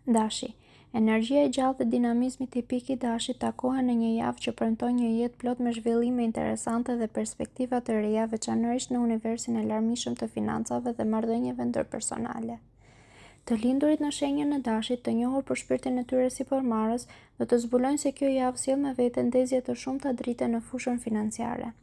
Dashi. Energjia e gjallë dhe dinamizmi tipik i dashit takohen në një javë që premton një jetë plot me zhvillime interesante dhe perspektiva të reja, veçanërisht në universin e larmishëm të financave dhe marrëdhënieve ndërpersonale. Të lindurit në shenjën e dashit, të njohur për shpirtin e tyre sipërmarrës, do të zbulojnë se kjo javë sjell me vete ndezje të shumta drite në fushën financiare.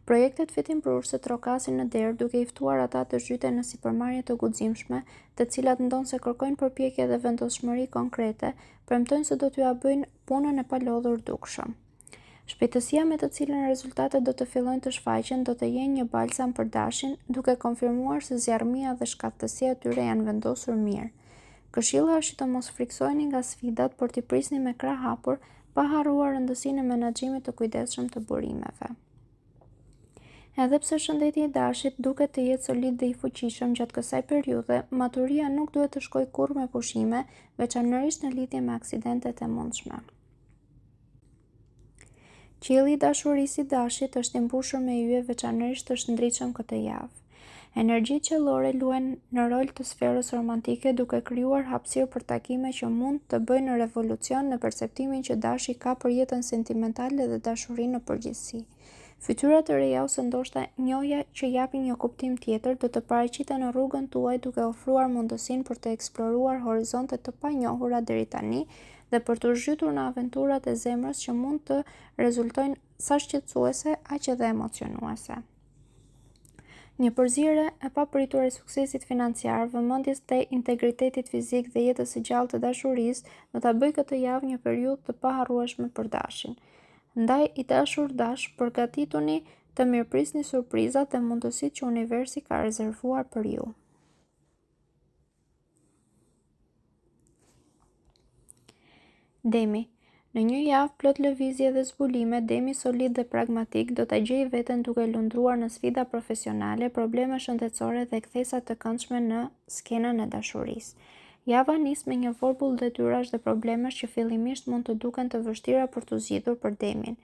Projektet fitimprurëse trokasin në derë duke i ftuar ata të zhyten në sipërmarrje të guximshme, të cilat ndonse kërkojnë përpjekje dhe vendosmëri konkrete, premtojnë se do t'ua bëjnë punën e palodhur dukshëm. Shpejtësia me të cilën rezultatet do të fillojnë të shfaqen do të jenë një balsam për dashin, duke konfirmuar se zjarrmia dhe shkattësia e tyre janë vendosur mirë. Këshilla është që të mos friksoheni nga sfidat, por t'i prisni me krah hapur, pa harruar rëndësinë e menaxhimit të kujdesshëm të burimeve. Edhe pse shëndeti i dashit duket të jetë solid dhe i fuqishëm gjatë kësaj periudhe, maturia nuk duhet të shkojë kurrë me pushime, veçanërisht në lidhje me aksidentet e mundshme. Qielli i dashurisë i dashit është i mbushur me yje, veçanërisht është ndritshëm këtë javë. Energjitë qiellore luajnë në rol të sferës romantike, duke krijuar hapësirë për takime që mund të bëjnë revolucion në perceptimin që dashi ka për jetën sentimentale dhe dashurinë në përgjithësi. Fytyra të reja ose ndoshta njohja që japin një kuptim tjetër do të paraqiten në rrugën tuaj, duke ofruar mundësinë për të eksploruar horizonte të panjohura deri tani dhe për të zhytur në aventurat e zemrës që mund të rezultojnë sa shqetësuese aq edhe emocionuese. Një përzierje e papritur e suksesit financiar, vëmendjes te integritetit fizik dhe jetës së gjallë të dashurisë do ta bëjë këtë javë një periudhë të paharrueshme për dashin. Ndaj i dashur dash, përgatituni të mirëprisni surprizat dhe mundësitë që universi ka rezervuar për ju. Demi. Në një javë plot lëvizje dhe zbulime, Demi solid dhe pragmatik do ta gjejë veten duke lundruar në sfida profesionale, probleme shëndetësore dhe kthesa të këndshme në skenën e dashurisë. Java nis me një vorbull detyrash dhe problemesh që fillimisht mund të duken të vështira për t'u zgjidhur për Demin.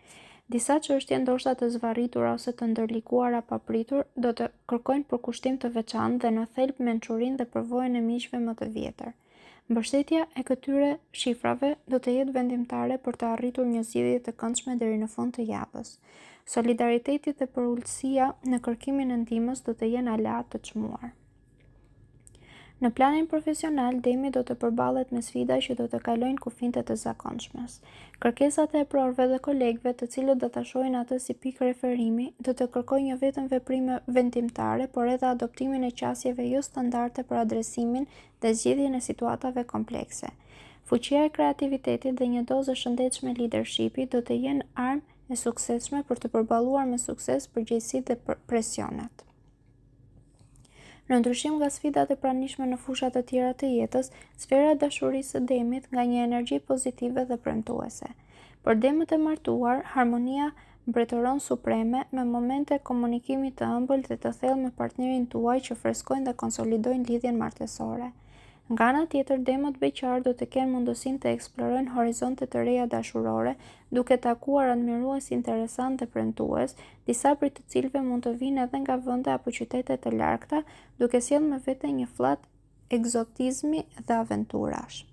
Disa çështje ndoshta të zvarritura ose të ndërlikuara papritur do të kërkojnë përkushtim të veçantë dhe në thelb mençurinë dhe përvojën e miqve më të vjetër. Mbështetja e këtyre shifrave do të jetë vendimtare për të arritur një zgjidhje të këndshme deri në fund të javës. Solidariteti dhe përulësia në kërkimin e ndihmës do të jenë aleat të çmuar. Në planin profesional, Demi do të përballet me sfida që do të kalojnë kufijtë të zakonshmes. Kërkesat e prorëve dhe kolegëve, të cilët do ta shohin atë si pikë referimi, do të kërkojnë jo vetëm veprime vendimtare, por edhe adoptimin e qasjeve jo standarde për adresimin dhe zgjidhjen e situatave komplekse. Fuqia e kreativitetit dhe një dozë shëndetshme leadershipi do të jenë armë e suksesshme për të përballuar me sukses përgjegjësitë dhe presionet. Në ndryshim nga sfidat e pranishme në fushat të tjera të jetës, sfera e dashurisë së Demit nga një energji pozitive dhe premtuese. Për demët e martuar, harmonia mbretëron supreme me momente komunikimi të ëmbël dhe të thellë me partnerin tuaj që freskojnë dhe konsolidojnë lidhjen martësore. Nga ana tjetër, demët beqar do të kenë mundësinë të eksplorojnë horizonte të reja dashurore, duke takuar admirues interesant dhe premtues, disa prej të cilëve mund të vinë edhe nga vende apo qytete të largëta, duke sjellë me vete një fllak egzotizmi dhe aventurash.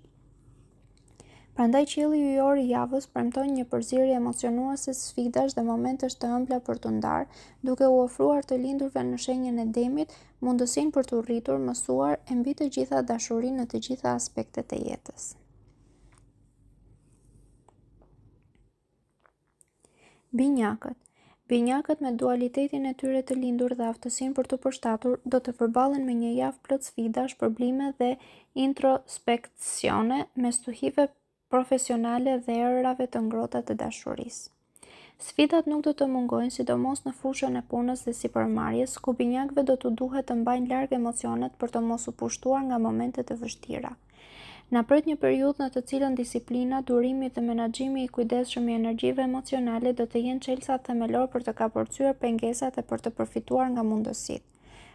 Prandaj qielli yjor i javës premton një përzierje emocionuese sfidash dhe momentesh të ëmbla për t'u ndarë, duke u ofruar të lindurve në shenjën e Demit mundësinë për t'u rritur, mësuar e mbi të gjitha dashurinë në të gjitha aspektet e jetës. Binjakët. Binjakët me dualitetin e tyre të lindur dhe aftësinë për t'u përshtatur do të përballen me një javë plot sfidash, probleme dhe introspeksione me stuhive profesionale dhe erërave të ngrohta të dashurisë. Sfidat nuk do të mungojnë, sidomos në fushën e punës dhe sipërmarrjes, ku binjakëve do t'u duhet të mbajnë larg emocionet për të mos u pushtuar nga momentet e vështira. Na pret një periudhë në të cilën disiplina, durimi dhe menaxhimi i kujdesshëm i energjive emocionale do të jenë çelësa themelor për të kapërcyer pengesat e për të përfituar nga mundësitë.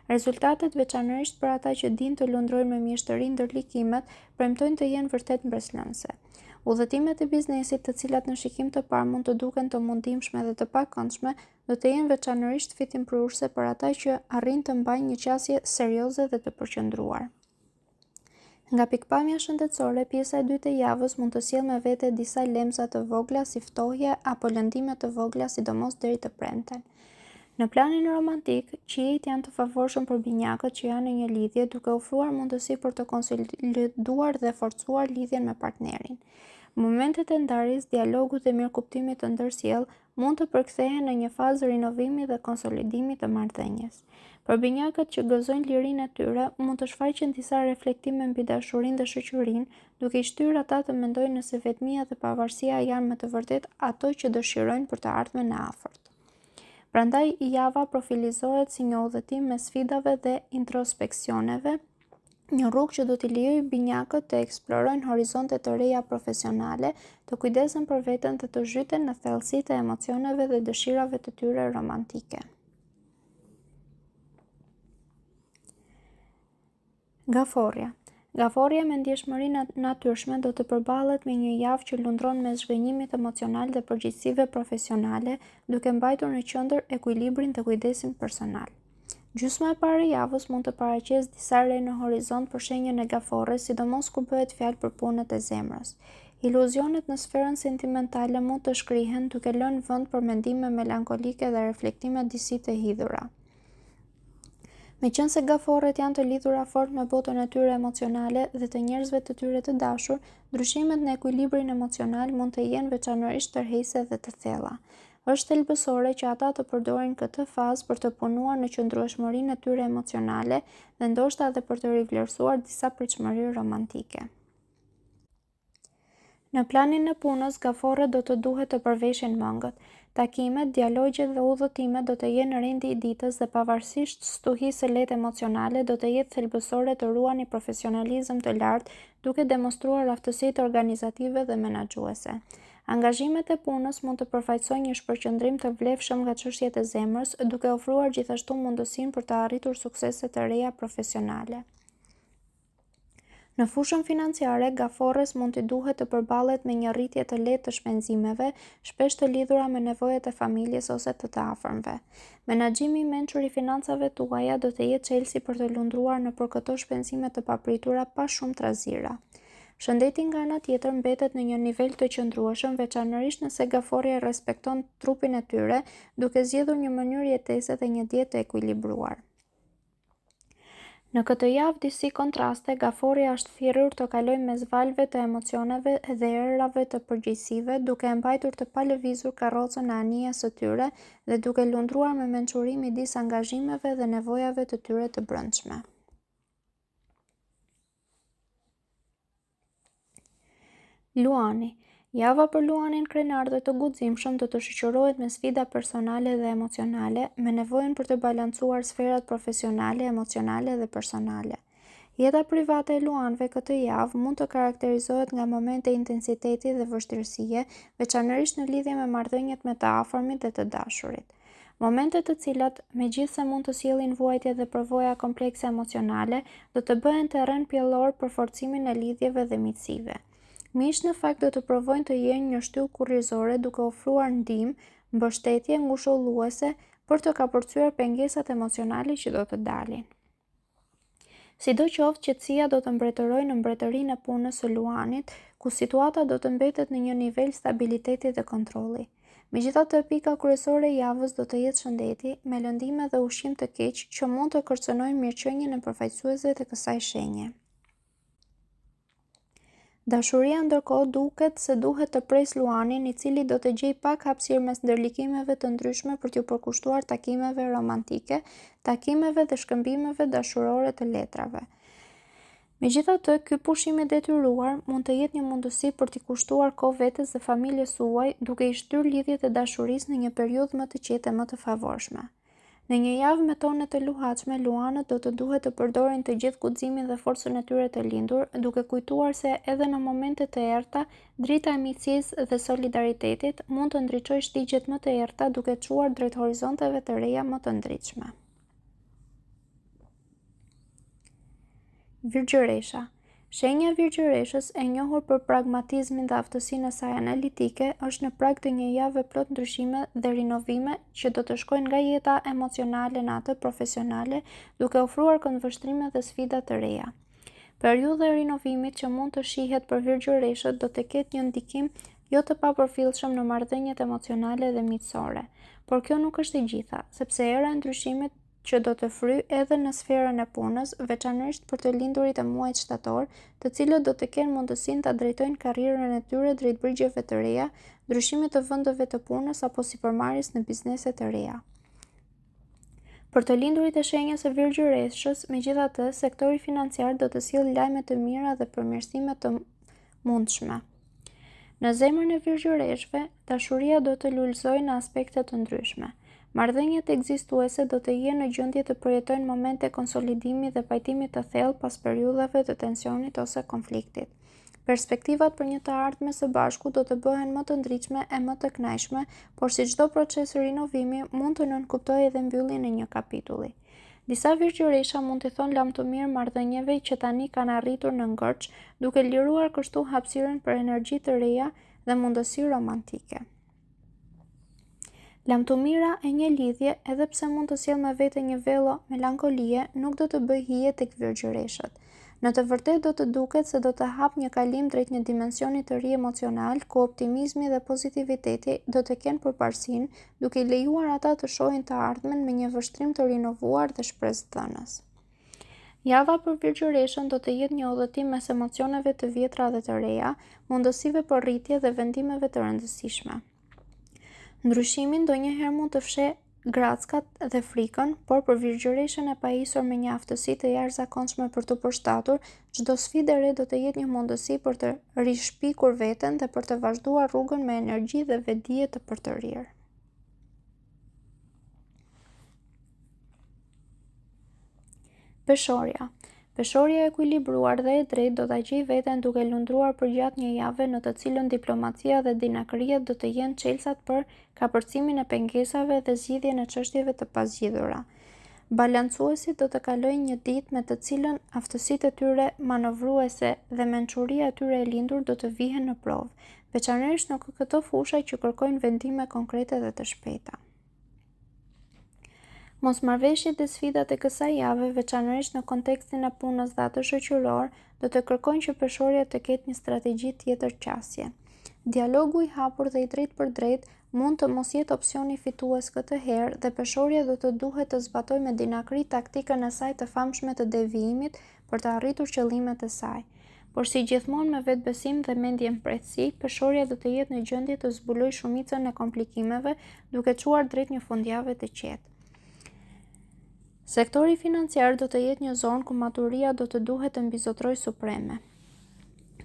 Rezultatet, veçanërisht për ata që dinë të lundrojnë me mjeshtëri ndërlikimet, premtojnë të jenë vërtet mbreslënëse. Udhëtimet e biznesit, të cilat në shikim të parë mund të duken të mundimshme dhe të pakëndshme, do të jenë veçanërisht fitimprurëse për ata që arrin të mbajnë një qasje serioze dhe të përqendruar. Nga pikpamja shëndetësore, pjesa e dytë e javës mund të sjellë me vete disa lemza të vogla si ftohje apo lëndime të vogla, sidomos deri të premten. Në planin romantik, qiejt janë të favorshëm për binjakët që janë në një lidhje, duke ofruar mundësi për të konsoliduar dhe forcuar lidhjen me partnerin. Momentet e ndarjes, dialogut dhe mirëkuptimit të ndërsjellë mund të përkthehen në një fazë rinovimi dhe konsolidimi të marrëdhënies. Për binjakët që gëzojnë lirinë e tyre, mund të shfaqen disa reflektime mbi dashurinë dhe shoqërinë, duke i shtyrë ata të mendojnë nëse vetmia dhe pavarësia janë me të vërtetë ato që dëshirojnë për të ardhmen e afërt. Prandaj, java profilizohet si një udhëtim me sfidave dhe introspeksioneve, një rrugë që do t'i lejojë binjakët të eksplorojnë horizonte të reja profesionale, të kujdesen për veten dhe të zhyten në thellësitë e emocioneve dhe dëshirave të tyre romantike. Gaforja me ndjeshmëri natyrshme do të përballet me një javë që lundron mes zhgënjimit emocional dhe përgjegjësive profesionale, duke mbajtur në qendër ekuilibrin dhe kujdesin personal. Gjysma e parë e javës mund të paraqesë disa re në horizont për shenjën e gaforres, sidomos kur bëhet fjalë për punët e zemrës. Iluzionet në sferën sentimentale mund të shkrihen, duke lënë vend për mendime melankolike dhe reflektime disi të hidhura. Meqense gaforret janë të lidhura fort me botën e tyre emocionale dhe të njerëzve të tyre të dashur, ndryshimet në ekuilibrin emocional mund të jenë veçanërisht tërheqëse dhe të thella. Është thelbësore që ata të përdorin këtë fazë për të punuar në qëndrueshmërinë e tyre emocionale dhe ndoshta edhe për të rivlerësuar disa pritshmëri romantike. Në planin e punës, gaforret do të duhet të përveshin mëngët. Takimet, dialogjet dhe udhëtimet do të jenë rendi i ditës dhe pavarësisht stuhisë së lehtë emocionale, do të jetë thelbësore të ruani profesionalizëm të lartë, duke demonstruar aftësitë organizative dhe menaxhuese. Angazhimet e punës mund të përfaqësojnë një shpërqendrim të vlefshëm nga çështjet e zemrës, duke ofruar gjithashtu mundësinë për të arritur suksese të reja profesionale. Në fushën financiare, gaforres mund t'i duhet të përballet me një rritje të lehtë të shpenzimeve, shpesh të lidhura me nevojat e familjes ose të afërmve. Menaxhimi i mençur i financave tuaja do të jetë çelësi për të lundruar nëpër këto shpenzime të papritura pa shumë trazira. Shëndeti nga ana tjetër mbetet në një nivel të qëndrueshëm, veçanërisht nëse gaforja respekton trupin e tyre, duke zgjedhur një mënyrë jetese dhe një dietë të ekuilibruar. Në këtë javë disi kontraste, gaforja është thirrur të kalojë mes valve të emocioneve dhe erave të përgjegjësive, duke e mbajtur të palëvizur karrocën e anijes së tyre dhe duke lundruar me mençuri midis angazhimeve dhe nevojave të tyre të brendshme. Luani. Java për luanin krenar dhe të guximshëm do të shoqërohet me sfida personale dhe emocionale, me nevojën për të balancuar sferat profesionale, emocionale dhe personale. Jeta private e luanëve këtë javë mund të karakterizohet nga momente intensiteti dhe vështirësie, veçanërisht në lidhje me marrëdhëniet me të afërmit dhe të dashurit. Momente të cilat, megjithse mund të sjellin vuajtje dhe përvoja komplekse emocionale, do të bëhen terren pjellor për forcimin e lidhjeve dhe miqësive. Miqtë në fakt do të provojnë të jenë një shtyllë kurrizore duke ofruar ndihmë, mbështetje ngushëlluese për të kapërcyer pengesat emocionale që do të dalin. Sidoqoftë, qetësia do të mbretërojë në mbretërinë e punës së luanit, ku situata do të mbetet në një nivel stabiliteti dhe kontrolli. Megjithatë, pika kryesore e javës do të jetë shëndeti, me lëndime dhe ushqim të keq që mund të kërcënojnë mirëqenien e përfaqësuesve të kësaj shenje. Dashuria ndërkohë duket se duhet të presë luanin, i cili do të gjejë pak hapësirë mes ndërlikimeve të ndryshme për t'u përkushtuar takimeve romantike, takimeve dhe shkëmbimeve dashurore të letrave. Megjithatë, ky pushim i detyruar mund të jetë një mundësi për t'i kushtuar kohë vetes dhe familjes suaj, duke i shtyrë lidhjet e dashurisë në një periudhë më të qetë e më të favorshme. Në një javë me tone të luhatshme, luanët do të duhet të përdorin të gjithë guximin dhe forcën e tyre të lindur, duke kujtuar se edhe në momente të errta, drita e miqësisë dhe solidaritetit mund të ndriçojë shtigjet më të errta duke çuar drejt horizonteve të reja më të ndritshme. Virgjëresha. Shenja e virgjëreshës, e njohur për pragmatizmin dhe aftësinë e saj analitike, është në prag të një jave plot ndryshime dhe rinovime që do të shkojnë nga jeta emocionale në atë profesionale, duke ofruar këndvështrime dhe sfida të reja. Periudha e rinovimit që mund të shihet për virgjëreshët do të ketë një ndikim jo të papërfillshëm në marrëdhëniet emocionale dhe miqësore, por kjo nuk është e gjitha, sepse era e ndryshimit që do të fry edhe në sferën e punës, veçanërisht për të lindurit e muajit shtator, të cilët do të kenë mundësinë ta drejtojnë karrierën e tyre drejt brigjeve të reja, ndryshimit të vendeve të punës apo sipërmarrjes në biznese të reja. Për të lindurit e shenjës së virgjëreshës, megjithatë, sektori financiar do të sjellë lajme të mira dhe përmirësime të mundshme. Në zemrën e virgjëreshëve, dashuria do të lulëzojë në aspekte të ndryshme. Marrëdhëniet ekzistuese do të jenë në gjendje të përjetojnë momente konsolidimi dhe pajtimi të thellë pas periudhave të tensionit ose konfliktit. Perspektivat për një të ardhme së bashku do të bëhen më të ndritshme e më të kënaqshme, por si çdo proces rinovimi mund të nënkuptojë edhe mbylljen e një kapitulli. Disa virgjëresha mund t'i thonë lam të mirë marrëdhënieve që tani kanë arritur në ngërç, duke liruar kështu hapësirën për energji të reja dhe mundësi romantike. Lamtumira e një lidhje, edhe pse mund të sjellë me vete një vello melankolie, nuk do të bëjë hije tek virgjëreshët. Në të vërtetë do të duket se do të hap një kalim drejt një dimensioni të ri emocional, ku optimizmi dhe pozitiviteti do të kenë përparësinë, duke i lejuar ata të shohin të ardhmen me një vështrim të rinovuar dhe shpresëdhënës. Java për virgjëreshën do të jetë një udhëtim mes emocioneve të vjetra dhe të reja, mundësive për rritje dhe vendimeve të rëndësishme. Ndryshimi ndonjëherë mund të fshehë grackat dhe frikën, por për virgjëreshën e pajisur me një aftësi të jashtëzakonshme për të përshtatur, çdo sfidë e re do të jetë një mundësi për të rishpikur veten dhe për të vazhduar rrugën me energji dhe vetdije të përtërir. Peshorja. Peshorja e ekuilibruar dhe e drejtë do ta gjejë veten duke lundruar përgjatë një jave në të cilën diplomacia dhe dinakria do të jenë çelësat për kapërcimin e pengesave dhe zgjidhjen e çështjeve të pazgjidhura. Balancuesit do të kalojnë një ditë me të cilën aftësitë e tyre manovruese dhe mençuria e tyre e lindur do të vihen në provë, veçanërisht në këto fusha që kërkojnë vendime konkrete dhe të shpejta. Mosmarrëveshjet dhe sfidat e kësaj jave, veçanërisht në kontekstin e punës dhe atë shoqëror, do të kërkojnë që peshorja të ketë një strategji tjetër qasje. Dialogu i hapur dhe i drejtë për drejtë mund të mos jetë opsioni fitues këtë herë dhe peshorja do të duhet të zbatojë me dinakri taktikën e saj të famshme të devijimit për të arritur qëllimet e saj. Por si gjithmonë me vetbesim dhe mendje mprejtësi, peshorja do të jetë në gjendje të zbulojë shumicën e komplikimeve, duke çuar drejt një fundjave të qetë. Sektori financiar do të jetë një zonë ku maturia do të duhet të mbizotrojë supreme.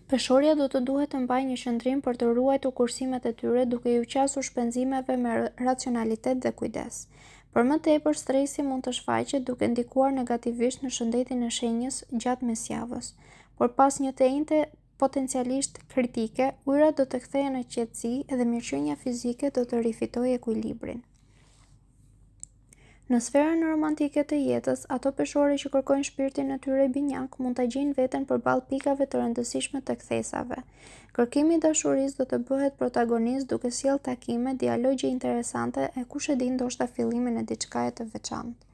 Peshorja do të duhet të mbajë një qëndrim për të ruajtur kursimet e tyre duke u qasur shpenzimeve me racionalitet dhe kujdes. Për më tepër, stresi mund të shfaqet duke ndikuar negativisht në shëndetin e shenjës gjatë mesjavës, por pas një teinte potencialisht kritike, ujërat do të kthehen në qetësi dhe mirëqenia fizike do të rifitojë ekuilibrin. Në sferën romantike të jetës, ato peshore që kërkojnë shpirtin e tyre binjak mund ta gjejnë veten përballë pikave të rëndësishme të kthesave. Kërkimi i dashurisë do të bëhet protagonist duke sjellë takime, dialogje interesante e kush e di ndoshta fillimin e diçkaje të veçantë.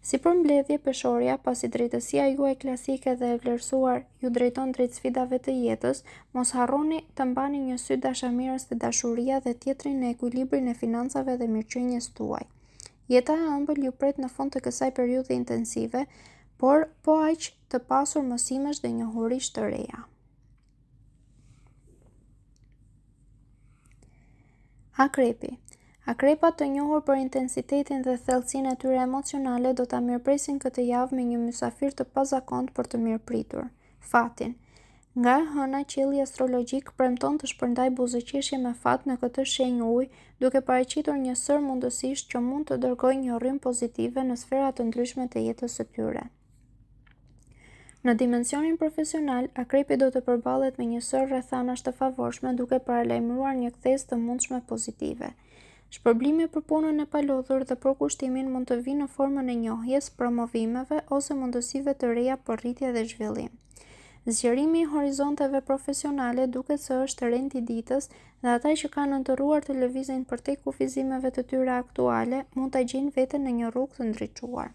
Si përmbledhje, peshorja, pasi drejtësia juaj klasike dhe e vlerësuar ju drejton drejt sfidave të jetës, mos harroni të mbani një sy dashamirës te dashuria dhe tjetrin në ekuilibrin e financave dhe mirëqenies tuaj. Jeta e ëmbël ju pret në fund të kësaj periudhe intensive, por po aq të pasur mësimesh dhe njohurish të reja. Akrepi. Akrepat të njohur për intensitetin dhe thellësinë e tyre emocionale do ta mirëpresin këtë javë me një mysafir të pazakontë për të mirëpritur, fatin. Nga e hëna, qielli astrologjik premton të shpërndajë buzëqeshje me fat në këtë shenjë ujë, duke paraqitur një sër mundësish që mund të dërgojë një rrymë pozitive në sfera të ndryshme të jetës së tyre. Në dimensionin profesional, akrepi do të përballet me një sër rrethanash të favorshme duke paralajmëruar një ktesë të mundshme pozitive. Shpërblimi për punën e palodhur dhe për kushtimin mund të vinë në formën e njohjes, promovimeve ose mundësive të reja për rritje dhe zhvillim. Zgjerimi i horizonteve profesionale duket se është rend i ditës dhe ata që kanë nëntëruar të lëvizin përtej kufizimeve të tyre aktuale mund ta gjejnë veten në një rrugë të ndriçuar.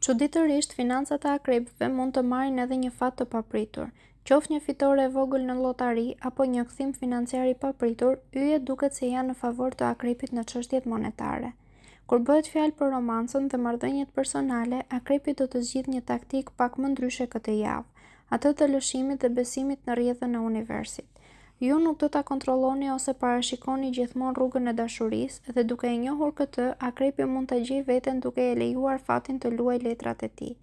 Çuditërisht, financat e akrepëve mund të marrin edhe një fat të papritur. Qoftë një fitore e vogël në llotari apo një kthim financiar i papritur, yjet duket se janë në favor të akrepit në çështjet monetare. Kur bëhet fjalë për romancën dhe marrëdhëniet personale, akrepi do të zgjidhë një taktik pak më ndryshe këtë javë, atë të lëshimit dhe besimit në rrjedhën e universit. Ju nuk do ta kontrolloni ose parashikoni gjithmonë rrugën e dashurisë dhe duke e njohur këtë, akrepi mund ta gjejë veten duke e lejuar fatin të luajë letrat e tij.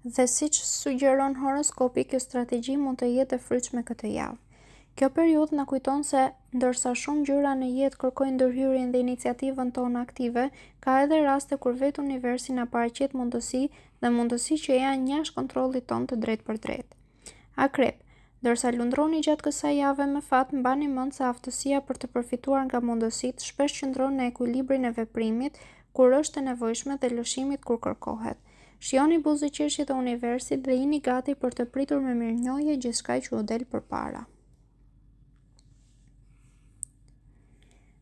Dhe siç sugjeron horoskopi, kjo strategji mund të jetë e frytshme këtë javë. Kjo periudhë na kujton se, ndërsa shumë gjëra në jetë kërkojnë ndërhyrjen dhe iniciativën tonë aktive, ka edhe raste kur vetë universi na paraqet mundësi që janë jashtë kontrollit tonë të drejtë për drejtë. Akrep, ndërsa lundroni gjatë kësaj jave me fat, mbani mend se aftësia për të përfituar nga mundësitë shpesh qëndron në ekuilibrin e veprimit kur është e nevojshme dhe lëshimit kur kërkohet. Shijoni buzëqeshjet e universit dhe jini gati për të pritur me mirënjohje gjithçka që u del përpara.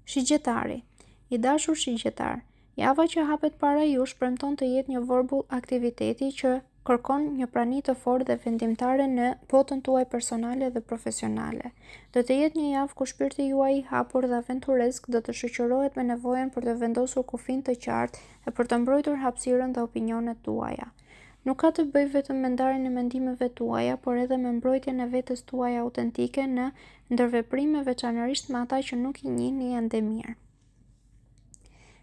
Shigjetari. I dashur shigjetar, java që hapet para jush premton të jetë një vorbull aktiviteti që kërkon një prani të fortë dhe vendimtare në botën tuaj personale dhe profesionale. Do të jetë një javë ku shpirti juaj i hapur dhe aventuresk do të shoqërohet me nevojën për të vendosur kufin të qartë e për të mbrojtur hapësirën dhe opinionet tuaja. Nuk ka të bëjë vetëm me ndarjen e mendimeve tuaja, por edhe me mbrojtjen e vetes tuaja autentike në ndërveprime, veçanërisht me ata që nuk i njihni ende mirë.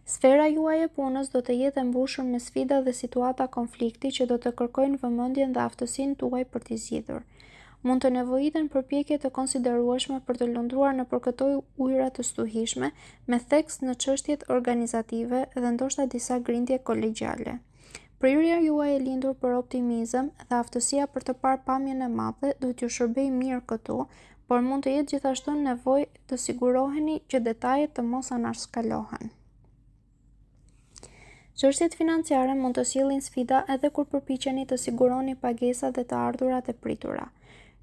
Sfera juaj e punës do të jetë e mbushur me sfida dhe situata konflikti që do të kërkojnë vëmendjen dhe aftësinë tuaj për t'i zgjidhur. Mund të nevojiten përpjekje të konsiderueshme për të lundruar nëpër këto ujëra të stuhishme, me theks në çështjet organizative dhe ndoshta disa grindje kolegjiale. Prirja juaj e lindur për optimizëm dhe aftësia për të parë pamjen e madhe do t'ju shërbejë mirë këtu, por mund të jetë gjithashtu nevojë të siguroheni që detajet të mos anarskalohen. Çështjet financiare mund të sjellin sfida edhe kur përpiqeni të siguroni pagesat dhe të ardhurat e pritura.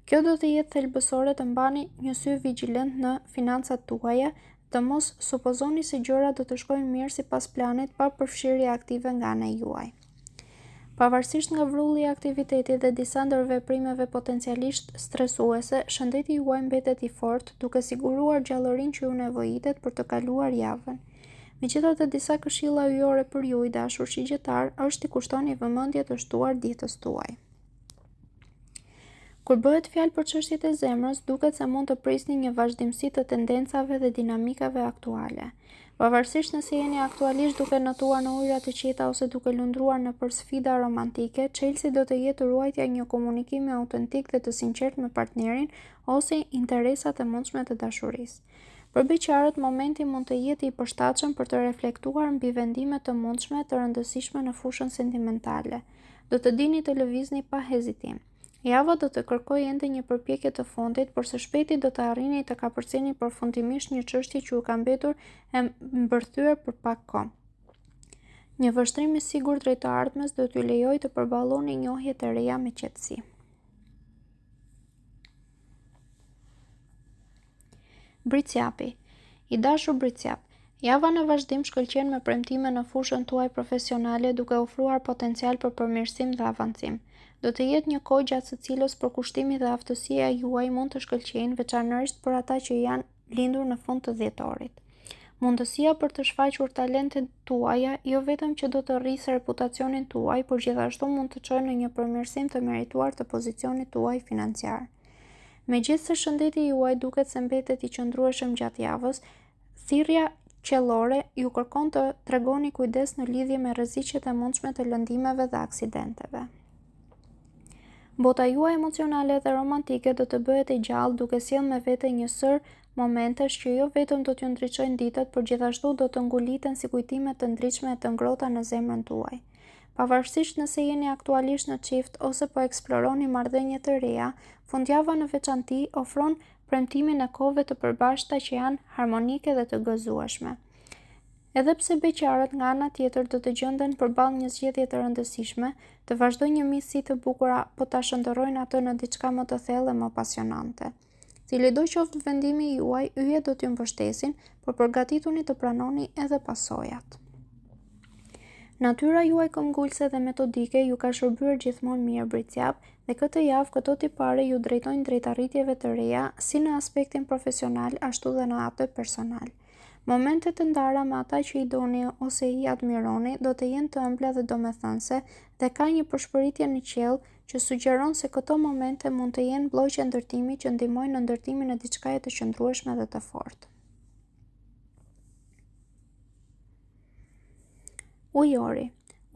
Kjo do të jetë thelbësore të mbani një sy vigjilent në financat tuaja, të mos supozoni se gjërat do të shkojnë mirë sipas planit pa përfshirje aktive nga ana juaj. Pavarësisht nga vrulli i aktivitetit dhe disa ndërveprimeve potencialisht stresuese, shëndeti juaj mbetet i fortë, duke siguruar gjallërinë që ju nevojitet për të kaluar javën. Megjithatë, disa këshilla yjore për ju, i dashur shigjetar, është t'i kushtoni vëmendje të shtuar ditës tuaj. Kur bëhet fjalë për çështjet e zemrës, duket se mund të prisni një vazhdimsi të tendencave dhe dinamikave aktuale. Pavarësisht nëse jeni aktualisht duke notuar në ujëra të qeta ose duke lundruar nëpër sfida romantike, çelësi do të jetë ruajtja e një komunikimi autentik dhe të sinqertë me partnerin ose interesat e mundshme të dashurisë. Për beqarët, momenti mund të jetë i përshtatshëm për të reflektuar mbi vendime të mundshme të rëndësishme në fushën sentimentale. Do të dini të lëvizni pa hezitim. Java do të kërkojë ende një përpjekje të fundit, por së shpejti do të arrini të kapërceni përfundimisht një çështje që u ka mbetur e mbërthyer për pak kohë. Një vështrim i sigurt drejt të ardhmes do t'ju lejojë të përballoni njohje të reja me qetësi. Bricjapi. I dashur Bricjap, java në vazhdim shkëlqen me premtime në fushën tuaj profesionale duke ofruar potencial për përmirësim dhe avancim. Do të jetë një kohë gjatë së cilës përkushtimi dhe aftësia juaj mund të shkëlqejnë, veçanërisht për ata që janë lindur në fund të dhjetorit. Mundësia për të shfaqur talentet tuaja jo vetëm që do të rrisë reputacionin tuaj, por gjithashtu mund të çojë në një përmirësim të merituar të pozicionit tuaj financiar. Megjithëse shëndeti juaj duket se mbetet i qëndrueshëm gjatë javës, thirrja qellore ju kërkon të tregoni kujdes në lidhje me rreziqet e mundshme të lëndimeve dhe aksidenteve. Bota juaj emocionale dhe romantike do të bëhet e gjallë, duke sjellë me vete një sër momentesh që jo vetëm do t'ju ndriçojnë ditët, por gjithashtu do të nguliten si kujtime të ndritshme e të ngrohta në zemrën tuaj. Pavarësisht nëse jeni aktualisht në çift ose po eksploroni marrëdhënie të reja, fundjava në veçanti ofron premtimin e kohëve të përbashkëta që janë harmonike dhe të gëzueshme. Edhe pse beqarët nga ana tjetër do të gjenden përballë një zgjedhje të rëndësishme, të vazhdojnë një miqësi të bukur po ta shndërrojnë atë në diçka më të thellë e më pasionante. Cilido qoftë vendimi juaj, yjet do t'ju mbështesin, por përgatituni të pranoni edhe pasojat. Natyra juaj këmbgulse dhe metodike ju ka shërbyer gjithmonë mirë britsjap dhe këtë javë këto tipare ju drejtojnë drejt arritjeve të reja si në aspektin profesional ashtu dhe në atë personal. Momentet të ndara me ata që i doni ose i admironi do të jenë të ëmbla dhe domethënëse dhe ka një përshpëritje në qiell që sugjeron se këto momente mund të jenë bllojqe ndërtimi që ndihmojnë në ndërtimin e diçkaje të qëndrueshme dhe të fortë. Ujori.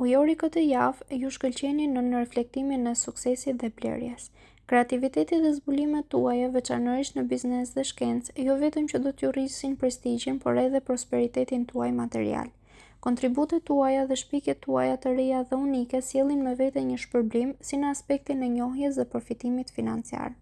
Ujori këtë javë ju shkëlqeni në reflektimin e suksesit dhe blerjes. Kreativiteti dhe zbulimet tuaja, veçanërisht në biznes dhe shkencë, jo vetëm që do t'ju rrisin prestigjin, por edhe prosperitetin tuaj material. Kontributet tuaja dhe shpikjet tuaja të reja dhe unike sjellin me vete një shpërblim si në aspektin e njohjes dhe përfitimit financiar.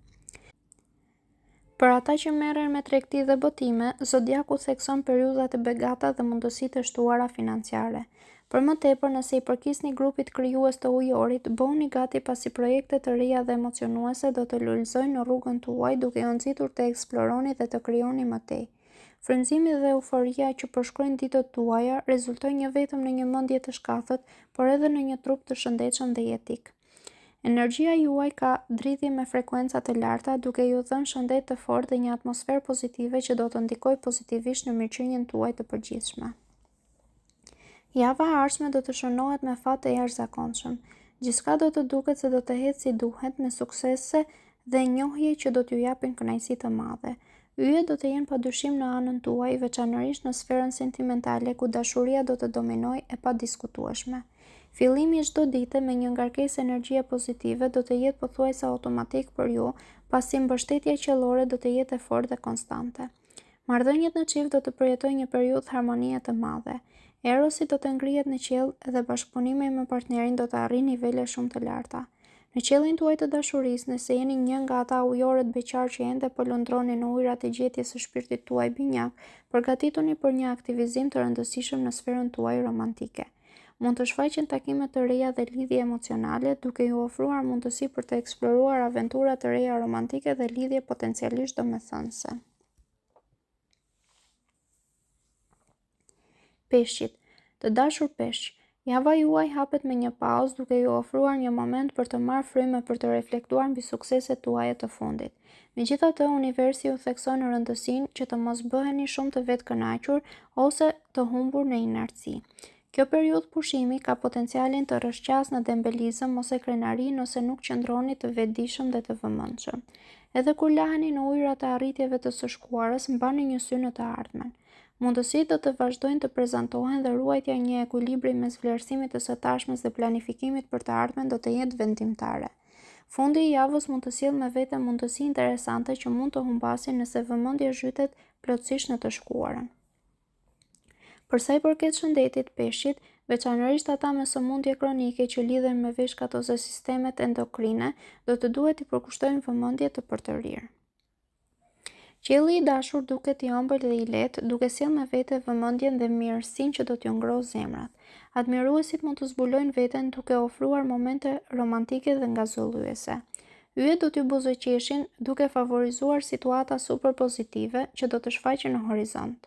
Për ata që merren me tregti dhe botime, zodiaku thekson periudha të begata dhe mundësi të shtuara financiare. Për më tepër, nëse i përkisni grupit krijues të ujorit, bëhuni gati pasi projekte të reja dhe emocionuese do të lulëzojnë në rrugën tuaj duke ju nxitur të eksploroni dhe të krijoni më tej. Frymëzimi dhe euforia që përshkruajnë ditët tuaja rezultojnë jo vetëm në një mendje të shkathët, por edhe në një trup të shëndetshëm dhe jetik. Energjia juaj ka dridhje me frekuenca të larta, duke ju dhënë shëndet të fortë dhe një atmosferë pozitive që do të ndikojë pozitivisht në mirëqenien tuaj të përgjithshme. Java e ardhshme do të shënohet me fat të jashtëzakonshëm. Gjithçka do të duket se do të ecë si duhet, me suksese dhe njohje që do t'ju japin kënaqësi të madhe. Yjet do të jenë padyshim në anën tuaj, veçanërisht në sferën sentimentale, ku dashuria do të dominojë e padiskutueshme. Fillimi i çdo dite me një ngarkesë energjie pozitive do të jetë pothuajse automatik për ju, pasi mbështetja qiellore do të jetë e fortë dhe konstante. Marrëdhëniet në çift do të përjetojnë një periudhë harmonie të madhe. Erosi do të ngrihet në qiell dhe bashkëpunimi me partnerin do të arrijë nivele shumë të larta. Në qiellin tuaj të dashurisë, nëse jeni një nga ata ujorët beqar që ende po lundroni në ujërat e gjetjes së shpirtit tuaj binjak, përgatituni për një aktivizim të rëndësishëm në sferën tuaj romantike. Mund të shfaqen takime të reja dhe lidhje emocionale, duke ju ofruar mundësi për të eksploruar aventura të reja romantike dhe lidhje potencialisht domethënëse. Peshqit. Të dashur peshq, java juaj hapet me një pauzë duke ju ofruar një moment për të marrë frymë për të reflektuar mbi sukseset tuaja të fundit. Megjithatë, universi ju thekson rëndësinë që të mos bëheni shumë të vetkënaqur ose të humbur në inerci. Kjo periudhë pushimi ka potencialin të rrëshqasë në dembelizëm ose krenari nëse nuk qëndroni të vetëdijshëm dhe të vëmendshëm. Edhe kur laheni në ujërat e arritjeve të së shkuarës, mbani një sy në të ardhmen. Mundësitë do të vazhdojnë të prezantohen dhe ruajtja një ekuilibri mes vlerësimit të së tashmes dhe planifikimit për të ardhmen do të jetë vendimtare. Fundi i javës mund të sjellë me vete mundësi interesante që mund të humbasin nëse vëmendja zhytet plotësisht në të shkuarën. Për sa i përket shëndetit peshqit, veçanërisht ata me sëmundje kronike që lidhen me veshkat ose sistemet endokrine, do të duhet i përkushtojnë vëmendje të përtërirë. Qielli i dashur duket i ëmbël dhe i lehtë, duke sjellë me vete vëmendjen dhe mirësinë që do t'ju ngrohë zemrat. Admiruesit mund të zbulojnë veten duke ofruar momente romantike dhe ngazulluese. Yjet do t'ju buzëqeshin duke favorizuar situata super pozitive që do të shfaqen në horizont.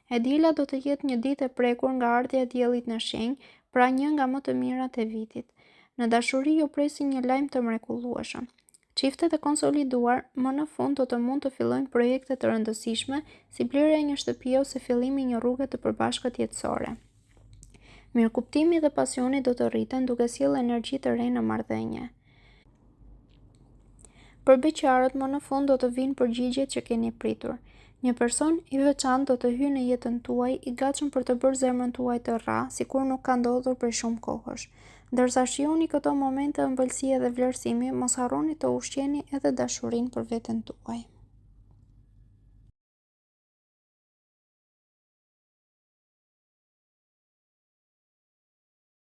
E dila do të jetë një ditë e prekur nga ardhja e diellit në shenjë, pra një nga më të mirat e vitit. Në dashuri ju presin një lajm të mrekullueshëm. Çiftet e konsoliduar më në fund do të mund të fillojnë projekte të rëndësishme, si blerja e një shtëpie ose fillimi i një rruge të përbashkët jetësore. Mirëkuptimi dhe pasioni do të rriten duke sjellë energji të re në marrëdhënie. Për beqarët më në fund do të vinë përgjigjet që keni pritur. Një person i veçantë do të hyjë në jetën tuaj, i gatshëm për të bërë zemrën tuaj të rrahë, sikur nuk ka ndodhur prej shumë kohësh. Ndërsa shihoni këto momente ëmbëlsie dhe vlerësimi, mos harroni të ushqeni edhe dashurinë për veten tuaj.